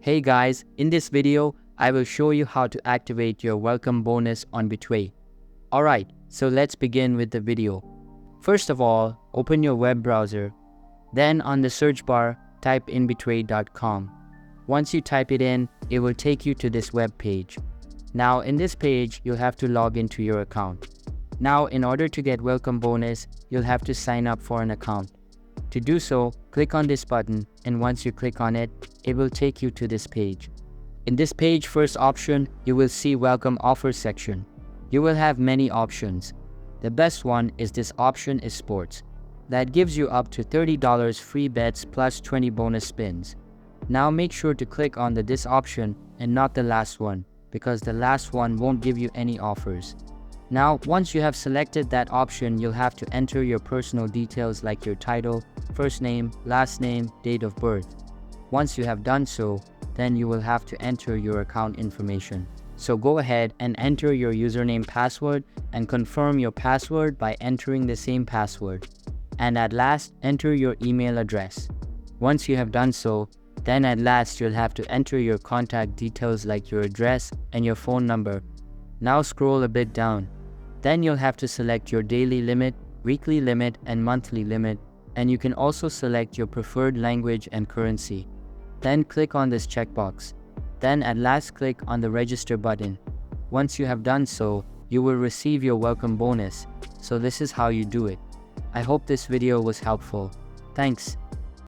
Hey guys, in this video, I will show you how to activate your welcome bonus on Betway. Alright, so let's begin with the video. First of all, open your web browser. Then on the search bar, type in betway.com. Once you type it in, it will take you to this web page. Now in this page, you'll have to log into your account. Now in order to get welcome bonus, you'll have to sign up for an account. To do so, click on this button, and once you click on it, it will take you to this page. In this page first option, you will see welcome offer section. You will have many options. The best one is this option is sports. That gives you up to $30 free bets plus 20 bonus spins. Now make sure to click on this option and not the last one, because the last one won't give you any offers. Now, once you have selected that option, you'll have to enter your personal details like your title, first name, last name, date of birth. Once you have done so, then you will have to enter your account information. So go ahead and enter your username password and confirm your password by entering the same password. And at last, enter your email address. Once you have done so, then at last you'll have to enter your contact details like your address and your phone number. Now scroll a bit down. Then you'll have to select your daily limit, weekly limit, and monthly limit, and you can also select your preferred language and currency. Then click on this checkbox. Then at last click on the register button. Once you have done so, you will receive your welcome bonus. So this is how you do it. I hope this video was helpful. Thanks.